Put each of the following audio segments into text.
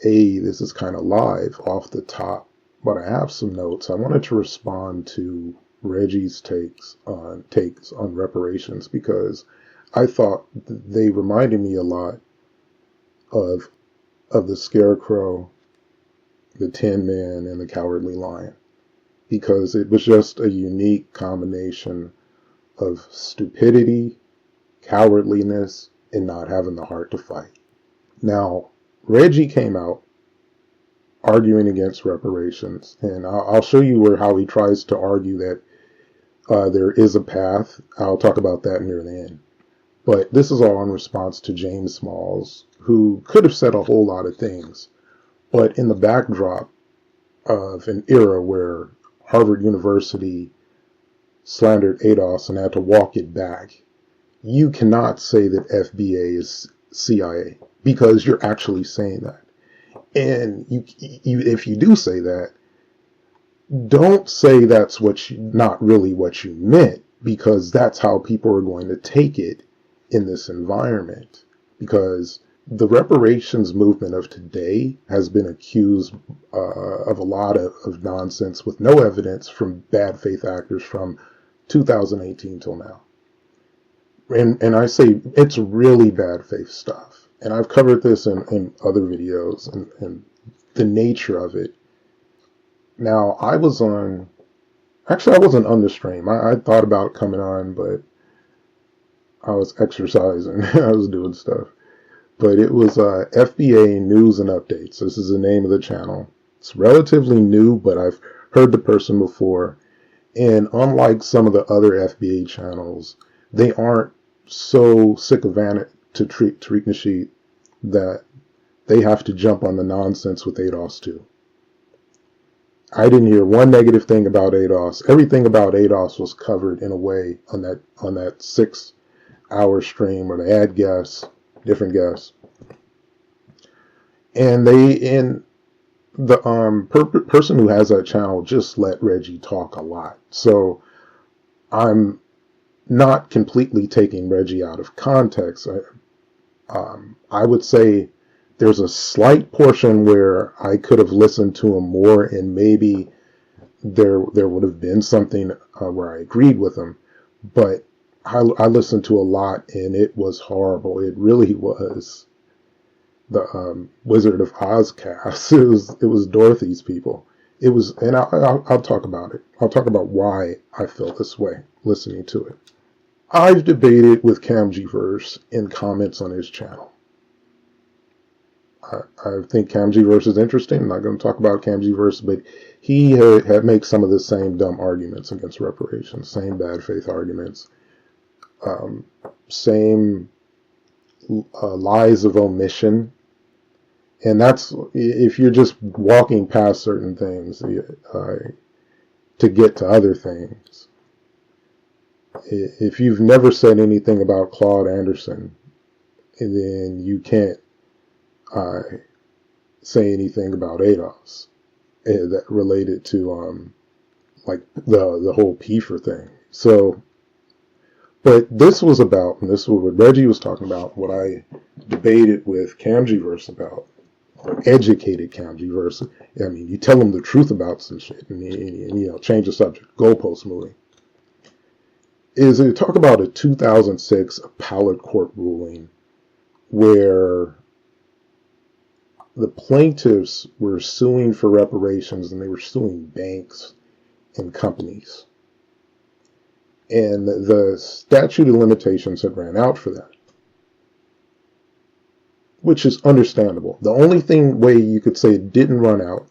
This is kind of live off the top, but I have some notes. I wanted to respond to Reggie's takes on reparations because I thought they reminded me a lot of the Scarecrow, the Tin Man, and the Cowardly Lion, because it was just a unique combination of stupidity, cowardliness, and not having the heart to fight. Now, Reggie came out arguing against reparations, and I'll show you how he tries to argue that there is a path. I'll talk about that near the end. But this is all in response to James Smalls, who could have said a whole lot of things, but in the backdrop of an era where Harvard University slandered ADOS and had to walk it back, you cannot say that FBA is CIA because you're actually saying that. And if you do say that, don't say that's not really what you meant, because that's how people are going to take it in this environment. Because the reparations movement of today has been accused of a lot of nonsense with no evidence from bad faith actors from 2018 till now. And I say it's really bad faith stuff. And I've covered this in other videos and the nature of it. Now, I wasn't on the stream. I thought about coming on, but I was exercising. I was doing stuff. But it was FBA News and Updates. This is the name of the channel. It's relatively new, but I've heard the person before. And unlike some of the other FBA channels, they aren't so sycophantic to Tariq Nasheed that they have to jump on the nonsense with ADOS too. I didn't hear one negative thing about ADOS. Everything about ADOS was covered in a way on that 6-hour stream where they had guests, different guests, and the person who has that channel just let Reggie talk a lot. So I'm not completely taking Reggie out of context. I would say there's a slight portion where I could have listened to him more, and maybe there would have been something where I agreed with him. But I listened to a lot, and it was horrible. It really was the Wizard of Oz cast. It was Dorothy's people. It was, and I'll talk about it. I'll talk about why I felt this way listening to it. I've debated with Camgiverse in comments on his channel. I think Camgiverse is interesting. I'm not going to talk about Camgiverse, but he makes some of the same dumb arguments against reparations, same bad faith arguments, same lies of omission. And that's if you're just walking past certain things to get to other things. If you've never said anything about Claude Anderson, and then you can't say anything about ADOS that related to like the whole PFER thing. So, but this was about, and this is what Reggie was talking about, what I debated with Camgiverse about, or educated Camgiverse. I mean, you tell them the truth about some shit, and you know, change the subject, goalpost moving. Is to talk about a 2006 appellate court ruling where the plaintiffs were suing for reparations, and they were suing banks and companies. And the statute of limitations had ran out for that, which is understandable. The only way you could say it didn't run out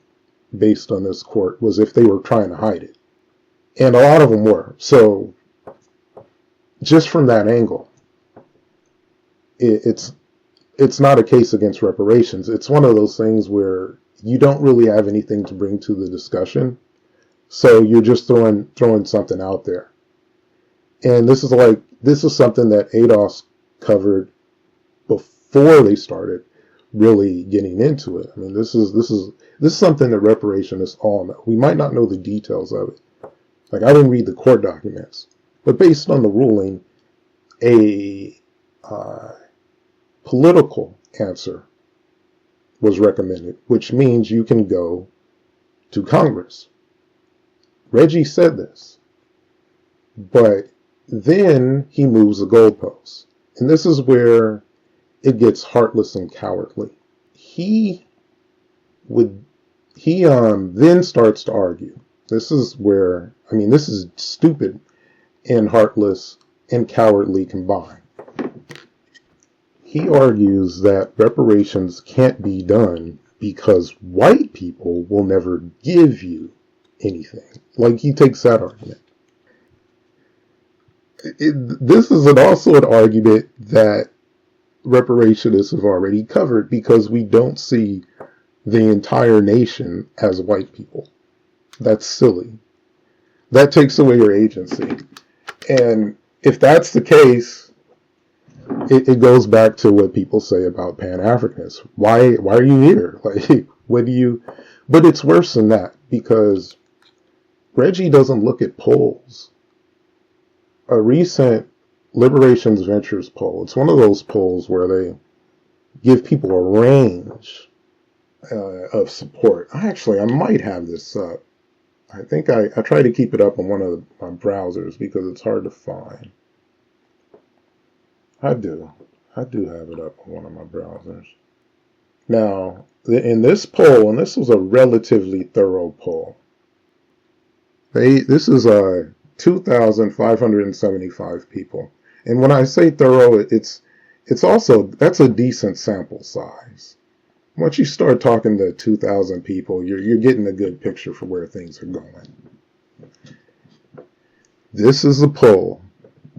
based on this court was if they were trying to hide it. And a lot of them were. So just from that angle, it's not a case against reparations. It's one of those things where you don't really have anything to bring to the discussion, so you're just throwing something out there. And this is something that ADOS covered before they started really getting into it. I mean, this is something that reparationists all know. We might not know the details of it. Like, I didn't read the court documents, but based on the ruling, a political answer was recommended, which means you can go to Congress. Reggie said this, but then he moves the goalposts. And this is where it gets heartless and cowardly. He then starts to argue. This is where, this is stupid and heartless and cowardly combined. He argues that reparations can't be done because white people will never give you anything. Like, he takes that argument. This is also an argument that reparationists have already covered, because we don't see the entire nation as white people. That's silly. That takes away your agency. And if that's the case, it goes back to what people say about Pan-Africanists. Why are you here? Like, but it's worse than that, because Reggie doesn't look at polls. A recent Liberations Ventures poll, it's one of those polls where they give people a range of support. I might have this up. I think I try to keep it up on one of my browsers because it's hard to find. I do have it up on one of my browsers. Now, in this poll, and this was a relatively thorough poll, this is 2,575 people. And when I say thorough, it's also, that's a decent sample size. Once you start talking to 2,000 people, you're getting a good picture for where things are going. This is a poll.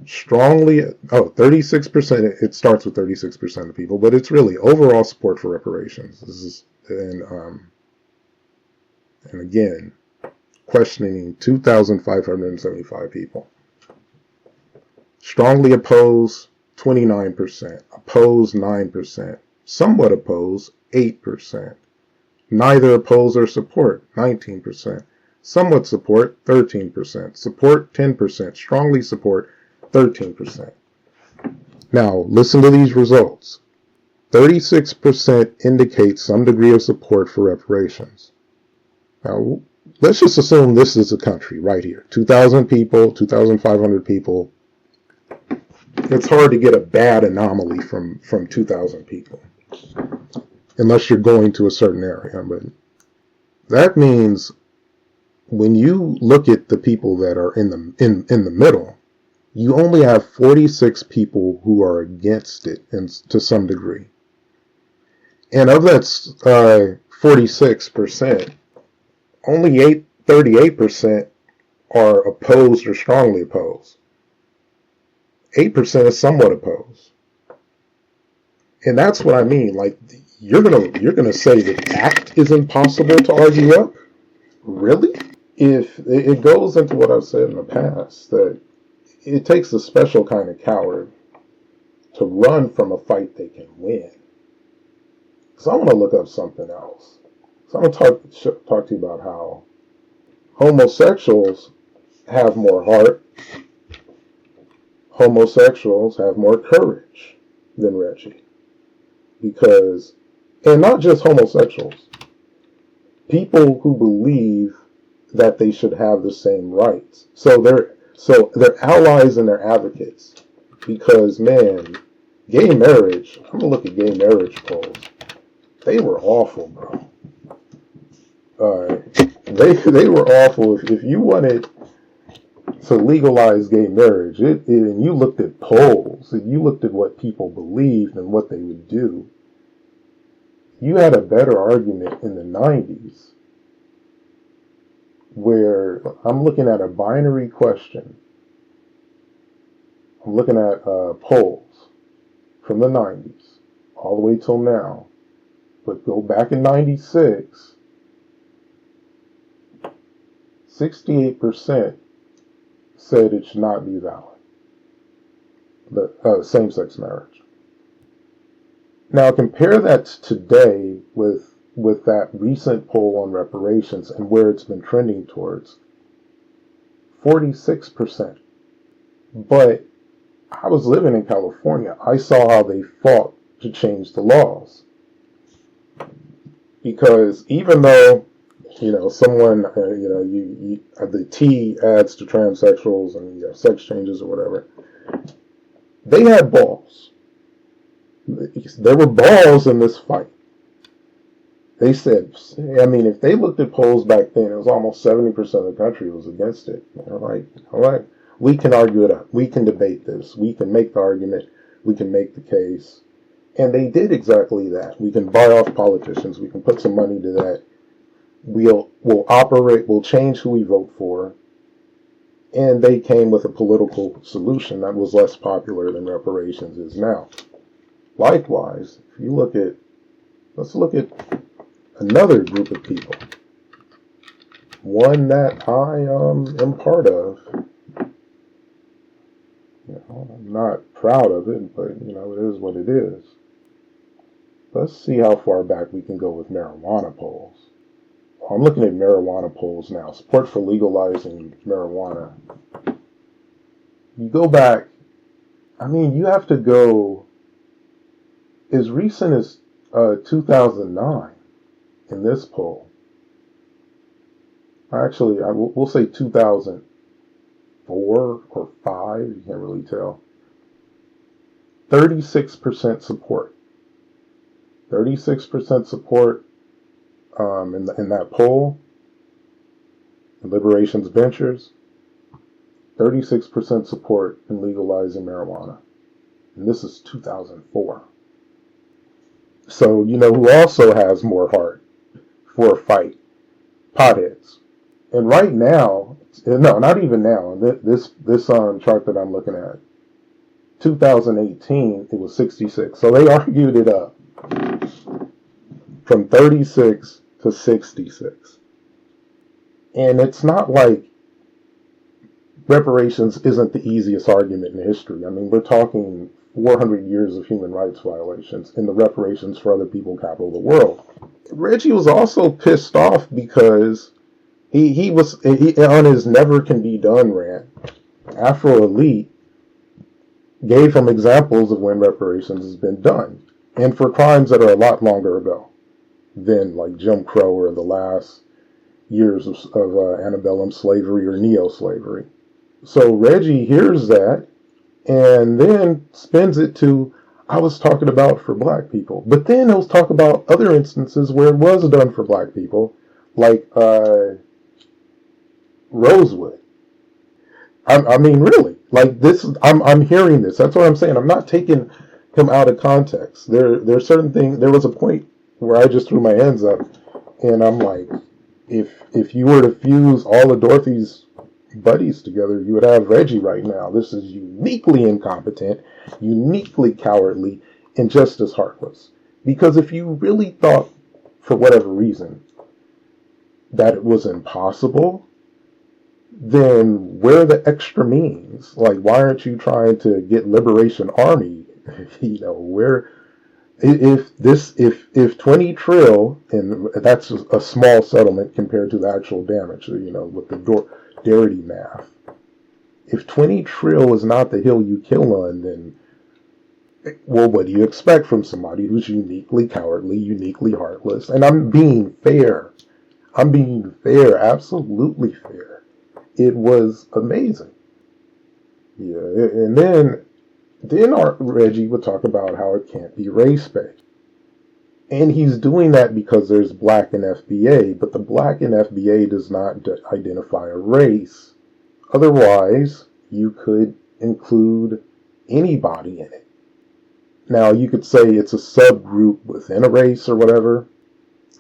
36%, it starts with 36% of people, but it's really overall support for reparations. And again, questioning 2,575 people. Strongly oppose, 29%. Oppose, 9%. Somewhat oppose, 8%. Neither oppose or support, 19%. Somewhat support, 13%. Support, 10%. Strongly support, 13%. Now, listen to these results. 36% indicate some degree of support for reparations. Now, let's just assume this is a country right here. 2,000 people, 2,500 people. It's hard to get a bad anomaly from 2,000 people, unless you're going to a certain area. But that means when you look at the people that are in the middle, you only have 46 people who are against it to some degree. And of that 46%, only 38% are opposed or strongly opposed. 8% is somewhat opposed. And that's what I mean. Like, you're gonna say that ACT is impossible to argue up? Really? If it goes into what I've said in the past, that it takes a special kind of coward to run from a fight they can win. So I want to look up something else. So I'm going to talk to you about how homosexuals have more heart. Homosexuals have more courage than Reggie. Because, and not just homosexuals, people who believe that they should have the same rights. So they're allies and they're advocates. Because, man, gay marriage, I'm going to look at gay marriage polls. They were awful, bro. They were awful. If you wanted to legalize gay marriage, and you looked at polls, and you looked at what people believed and what they would do, you had a better argument in the 90s, where I'm looking at a binary question. I'm looking at polls from the 90s all the way till now. But go back in 96, 68% said it should not be valid. The same-sex marriage. Now compare that to today with that recent poll on reparations and where it's been trending towards. 46%. But I was living in California. I saw how they fought to change the laws. Because even though, someone, the T adds to transsexuals and sex changes or whatever, they had balls. There were balls in this fight. They said, if they looked at polls back then, it was almost 70% of the country was against it. They're like, all right, we can argue it up. We can debate this. We can make the argument. We can make the case. And they did exactly that. We can buy off politicians. We can put some money to that. We'll operate. We'll change who we vote for. And they came with a political solution that was less popular than reparations is now. Likewise, if you let's look at another group of people. One that I am part of. I'm not proud of it, but it is what it is. Let's see how far back we can go with marijuana polls. I'm looking at marijuana polls now. Support for legalizing marijuana. You go back, you have to go as recent as 2009 in this poll. Actually, we'll say 2004 or 5, you can't really tell. 36% support. 36% support in that poll. In Liberations Ventures. 36% support in legalizing marijuana. And this is 2004. So, who also has more heart for a fight? Potheads. And right now, no, not even now, this chart that I'm looking at, 2018, it was 66. So they argued it up from 36 to 66. And it's not like reparations isn't the easiest argument in history. We're talking 400 years of human rights violations and the reparations for other people, capital of the world. Reggie was also pissed off because he on his never can be done rant, Afro Elite gave him examples of when reparations has been done, and for crimes that are a lot longer ago than like Jim Crow or the last years of antebellum slavery or neo-slavery. So Reggie hears that and then spins it to, I was talking about for black people. But then he'll talk about other instances where it was done for black people, like Rosewood. Really, like this. I'm hearing this. That's what I'm saying. I'm not taking him out of context. There's certain things. There was a point where I just threw my hands up, and I'm like, if you were to fuse all of Dorothy's buddies together, you would have Reggie right now. This is uniquely incompetent, uniquely cowardly, and just as heartless. Because if you really thought, for whatever reason, that it was impossible, then where are the extra means? Like, why aren't you trying to get Liberation Army? Where, if 20 trill, and that's a small settlement compared to the actual damage, with the Darity math. If 20 trill is not the hill you kill on, then, well, what do you expect from somebody who's uniquely cowardly, uniquely heartless? And I'm being fair. Absolutely fair. It was amazing. Yeah, and then our Reggie would talk about how it can't be race-based. And he's doing that because there's black in FBA, but the black in FBA does not identify a race. Otherwise, you could include anybody in it. Now, you could say it's a subgroup within a race or whatever,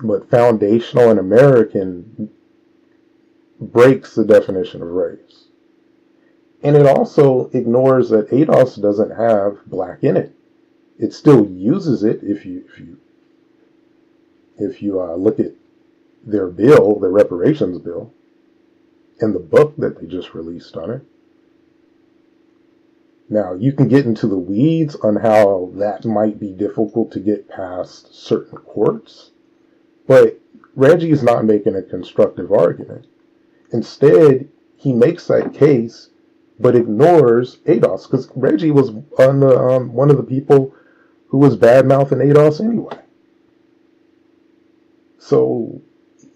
but foundational and American breaks the definition of race. And it also ignores that ADOS doesn't have black in it. It still uses it if you look at their bill, their reparations bill, and the book that they just released on it. Now, you can get into the weeds on how that might be difficult to get past certain courts, but Reggie is not making a constructive argument. Instead, he makes that case, but ignores ADOS, because Reggie was on one of the people who was bad-mouthing ADOS anyway. So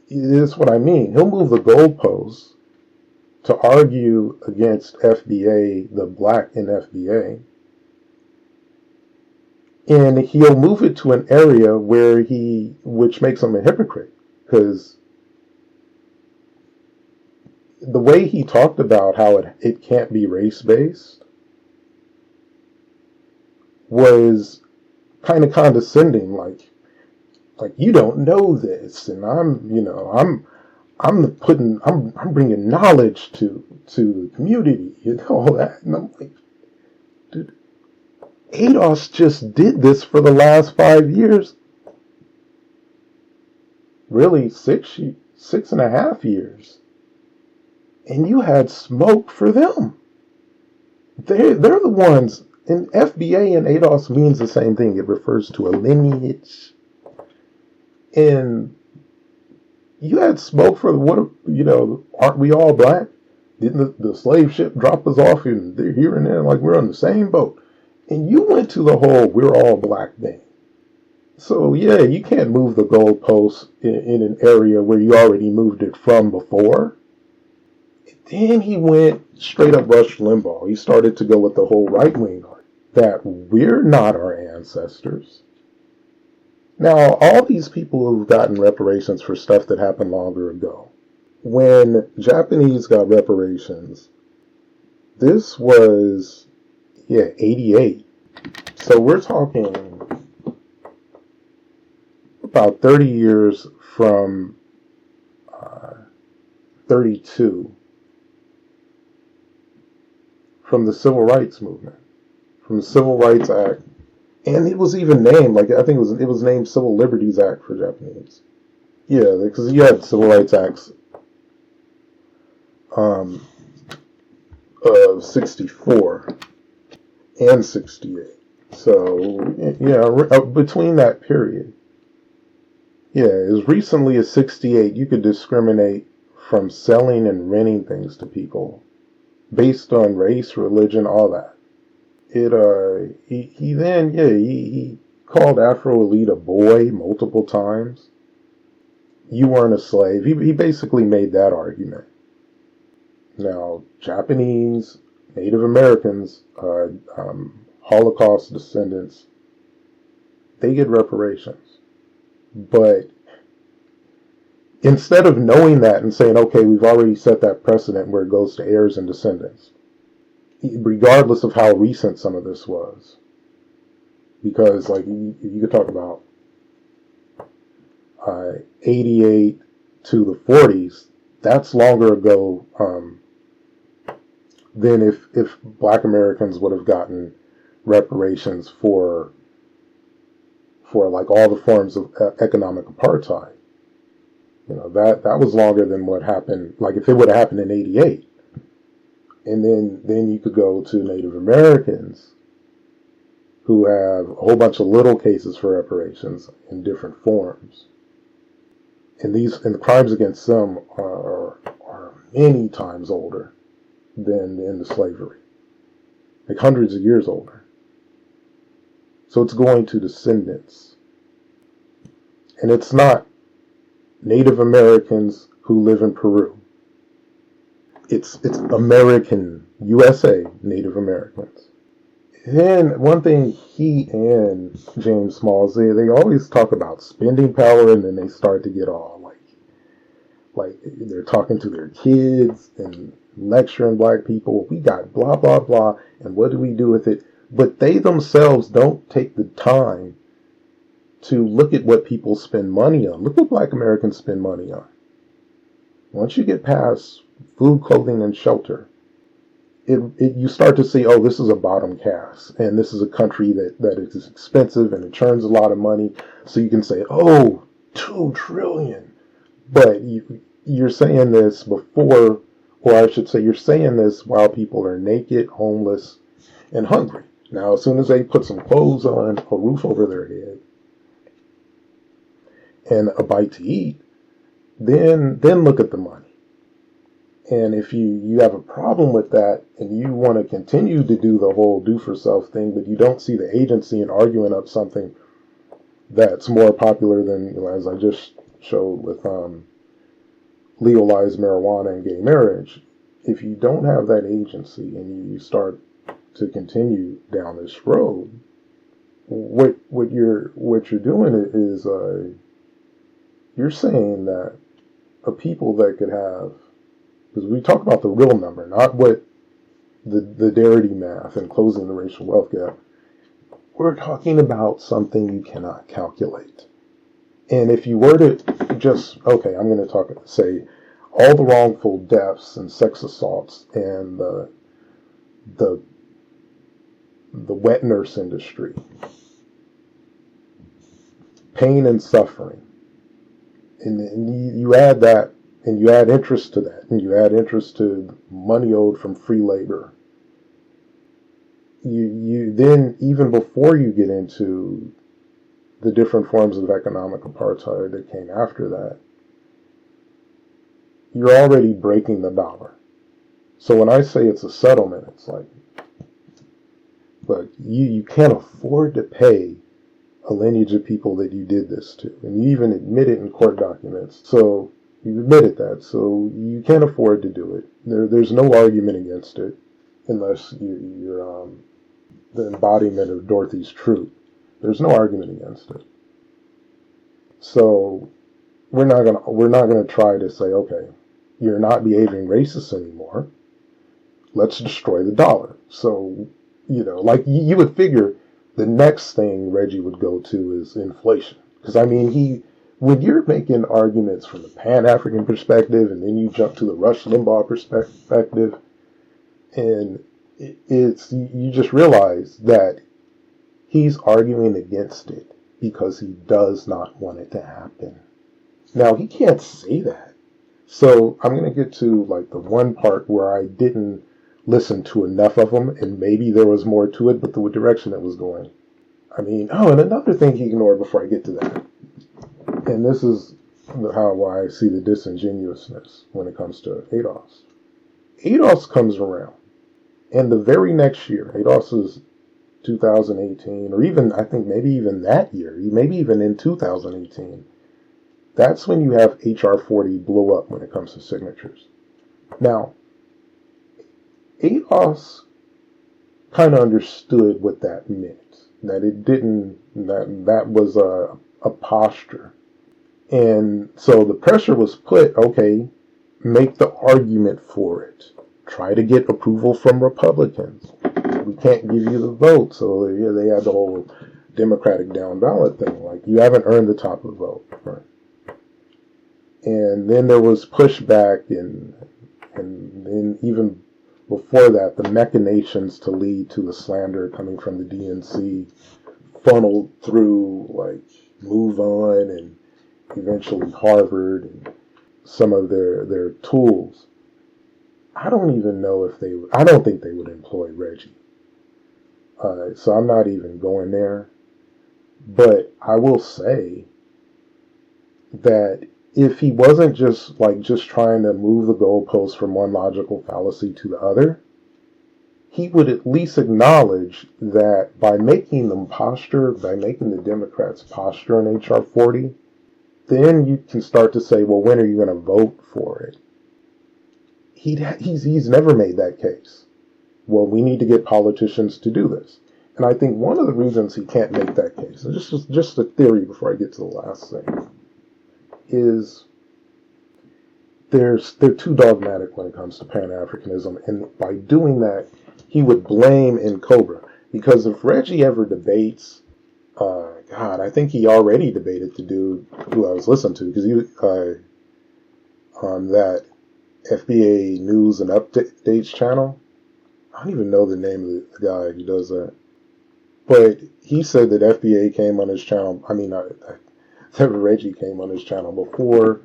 it's what I mean. He'll move the goalposts to argue against FBA, the black in FBA, and he'll move it to an area which makes him a hypocrite, because the way he talked about how it can't be race-based was kind of condescending, like you don't know this, and I'm bringing knowledge to the community and all that. And I'm like, dude, ADOS just did this for the last 5 years. Really, 6.5 years. And you had smoke for them. They're the ones, and FBA and ADOS means the same thing. It refers to a lineage. And you had smoke for aren't we all black? Didn't the slave ship drop us off and they're here and there like we're on the same boat? And you went to the whole we're all black thing. So yeah, you can't move the goalposts in an area where you already moved it from before. And then he went straight up Rush Limbaugh. He started to go with the whole right wing that we're not our ancestors. Now, all these people who've gotten reparations for stuff that happened longer ago, when Japanese got reparations, this was, 88. So we're talking about 30 years from 32, from the Civil Rights Movement, from the Civil Rights Act. And it was even named, I think it was named Civil Liberties Act for Japanese. Yeah, because you had Civil Rights Acts of 64 and 68. So, between that period. Yeah, as recently as 68, you could discriminate from selling and renting things to people based on race, religion, all that. He called Afro Elite a boy multiple times. You weren't a slave. He basically made that argument. Now, Japanese, Native Americans, Holocaust descendants, they get reparations. But instead of knowing that and saying, okay, we've already set that precedent where it goes to heirs and descendants, regardless of how recent some of this was. Because, you could talk about 88 to the 40s, that's longer ago than if black Americans would have gotten reparations for all the forms of economic apartheid. That was longer than what happened, if it would have happened in 88. And then you could go to Native Americans who have a whole bunch of little cases for reparations in different forms. And the crimes against them are many times older than the end of slavery. Hundreds of years older. So it's going to descendants. And it's not Native Americans who live in Peru. It's American, USA Native Americans. Then one thing he and James Smalls, they always talk about spending power, and then they start to get all like they're talking to their kids and lecturing black people. We got blah, blah, blah, and what do we do with it? But they themselves don't take the time to look at what people spend money on. Look what black Americans spend money on. Once you get past food, clothing, and shelter, you start to see, oh, this is a bottom caste, and this is a country that is expensive and it churns a lot of money. So you can say, oh, $2 trillion. But you're saying this before, or I should say, you're saying this while people are naked, homeless, and hungry. Now, as soon as they put some clothes on, a roof over their head, and a bite to eat, then look at the money. And if you have a problem with that and you want to continue to do the whole do for self thing, but you don't see the agency in arguing up something that's more popular than, as I just showed with legalized marijuana and gay marriage, if you don't have that agency and you start to continue down this road, what you're doing is you're saying that a people that could have, because we talk about the real number, not what the Darity math and closing the racial wealth gap. We're talking about something you cannot calculate. And if you were to just, okay, I'm going to say all the wrongful deaths and sex assaults and the wet nurse industry, pain and suffering, and you add that, and you add interest to that, and you add interest to money owed from free labor. You then, even before you get into the different forms of economic apartheid that came after that, you're already breaking the dollar. So when I say it's a settlement, it's like, look, you can't afford to pay a lineage of people that you did this to. And you even admit it in court documents. So you admitted that. So you can't afford to do it. There's no argument against it unless you're the embodiment of Dorothy's truth. There's no argument against it. So we're not gonna try to say, okay, you're not behaving racist anymore. Let's destroy the dollar. So, like you would figure the next thing Reggie would go to is inflation. Because I mean, when you're making arguments from the Pan-African perspective, and then you jump to the Rush Limbaugh perspective, and you just realize that he's arguing against it because he does not want it to happen. Now, he can't say that. So I'm going to get to like the one part where I didn't listen to enough of them, and maybe there was more to it, but the direction it was going. I mean, and another thing he ignored before I get to that, and this is why I see the disingenuousness when it comes to ADOS. ADOS comes around, and the very next year, ADOS is 2018, or even, I think maybe even that year, maybe even in 2018, that's when you have HR 40 blow up when it comes to signatures. Now, ADOS kind of understood what that meant. That it didn't, that was a posture. And so the pressure was put, okay, make the argument for it. Try to get approval from Republicans. We can't give you the vote. So they had the whole Democratic down ballot thing. Like, you haven't earned the top of the vote. Right? And then there was pushback, and then even before that, the machinations to lead to the slander coming from the DNC funneled through, like, Move On and eventually Harvard and some of their tools. I don't even know if I don't think they would employ Reggie. So I'm not even going there. But I will say that if he wasn't just trying to move the goalposts from one logical fallacy to the other, he would at least acknowledge that by making the Democrats posture in HR 40, then you can start to say, well, when are you going to vote for it? He's never made that case. Well, we need to get politicians to do this. And I think one of the reasons he can't make that case, and just a theory before I get to the last thing, is they're too dogmatic when it comes to Pan-Africanism, and by doing that, he would blame Cobra. Because if Reggie ever debates, I think he already debated the dude who I was listening to, because he on that FBA News and Updates channel. I don't even know the name of the guy who does that. But he said that FBA came on his channel. I mean, that Reggie came on his channel before,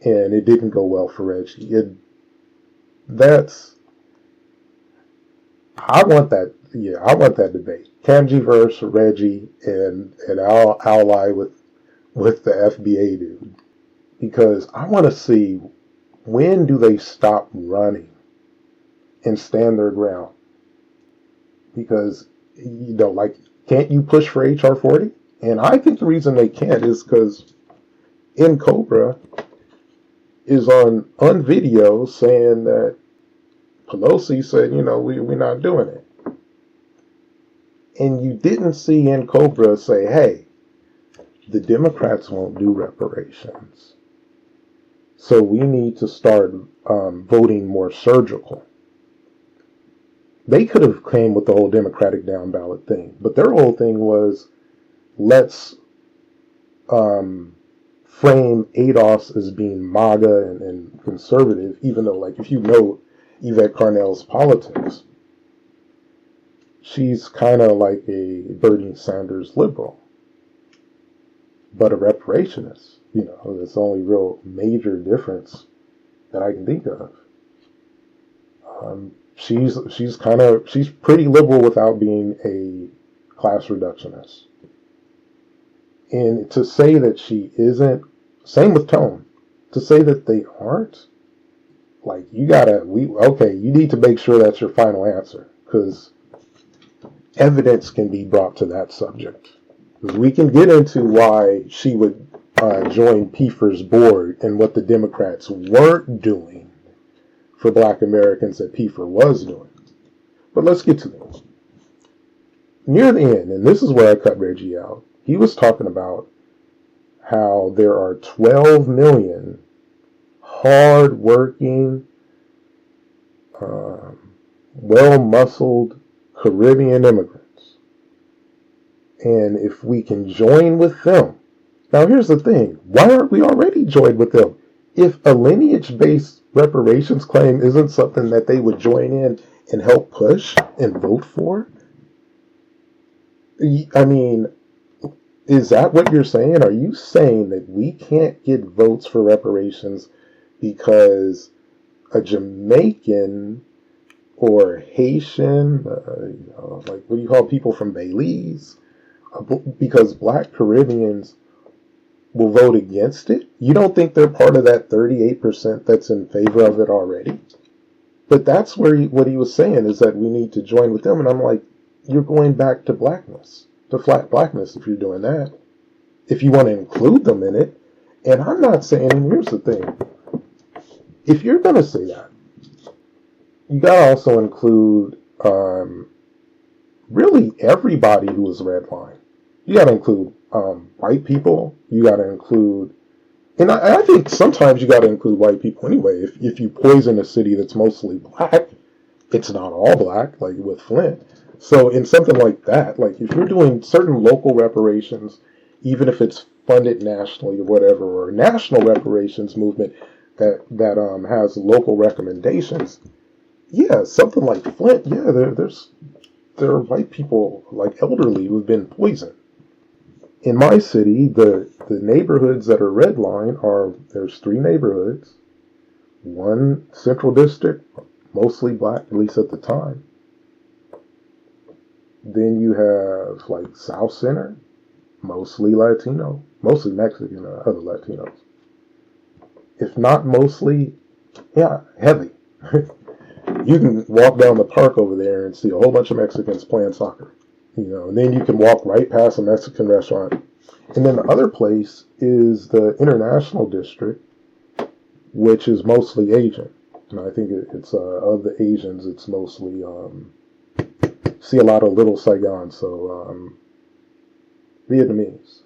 and it didn't go well for Reggie. I want that debate. Kamji versus Reggie, and I'll ally with the FBA dude. Because I want to see, when do they stop running and stand their ground? Because, can't you push for HR 40? And I think the reason they can't is because in Cobra is on video saying that Pelosi said, we're not doing it. And you didn't see in Cobra say, hey, the Democrats won't do reparations. So we need to start voting more surgical. They could have came with the whole Democratic down ballot thing, but their whole thing was, let's frame ADOS as being MAGA and conservative, even though, like, if you know Yvette Carnell's politics, she's kind of like a Bernie Sanders liberal, but a reparationist. That's the only real major difference that I can think of. She's pretty liberal without being a class reductionist. And to say that she isn't, same with Tone, to say that they aren't, like, you need to make sure that's your final answer, because evidence can be brought to that subject. We can get into why she would join PFER's board and what the Democrats weren't doing for Black Americans that PFER was doing. But let's get to this. Near the end, and this is where I cut Reggie out, he was talking about how there are 12 million hard-working, well-muscled Caribbean immigrants. And if we can join with them. Now here's the thing. Why aren't we already joined with them? If a lineage-based reparations claim isn't something that they would join in and help push and vote for, I mean, is that what you're saying? Are you saying that we can't get votes for reparations because a Jamaican or Haitian, like, what do you call people from Belize? Because Black Caribbeans will vote against it? You don't think they're part of that 38% that's in favor of it already? But that's what he was saying, is that we need to join with them. And I'm like, you're going back to blackness, to flat blackness, if you're doing that. If you want to include them in it. And I'm not saying, and here's the thing, if you're going to say that, you got to also include really everybody who is redlined. You got to include white people. You got to include, and I think sometimes you got to include white people anyway. If you poison a city that's mostly black, it's not all black, like with Flint. So in something like that, like if you're doing certain local reparations, even if it's funded nationally or whatever, or a national reparations movement that has local recommendations, yeah, something like Flint, yeah, there are white people, like elderly, who've been poisoned. In my city, the neighborhoods that are redlined there's 3 neighborhoods. One central district, mostly black, at least at the time. Then you have like South Center, mostly Latino, mostly Mexican or other Latinos. If not mostly, yeah, heavy. You can walk down the park over there and see a whole bunch of Mexicans playing soccer. And then you can walk right past a Mexican restaurant. And then the other place is the International District, which is mostly Asian. And I think it's of the Asians, it's mostly, see a lot of Little Saigon, so Vietnamese.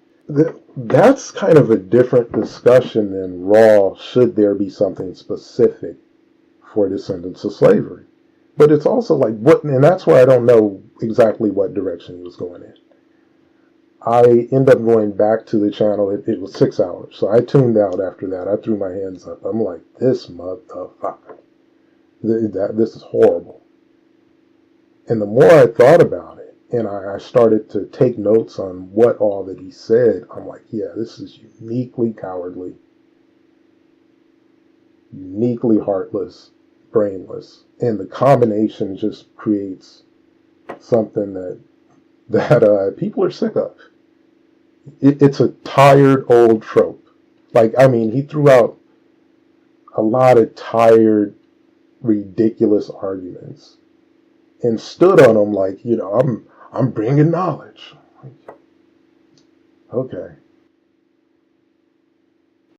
That's kind of a different discussion than raw, should there be something specific for descendants of slavery. But it's also like, and that's why I don't know exactly what direction he was going in. I end up going back to the channel. It was 6 hours, so I tuned out after that. I threw my hands up. I'm like, this motherfucker. This is horrible. And the more I thought about it, and I started to take notes on what all that he said, I'm like, yeah, this is uniquely cowardly, uniquely heartless, brainless. And the combination just creates something that people are sick of. It's a tired old trope. Like, I mean, he threw out a lot of tired, ridiculous arguments and stood on them like, I'm bringing knowledge. Okay.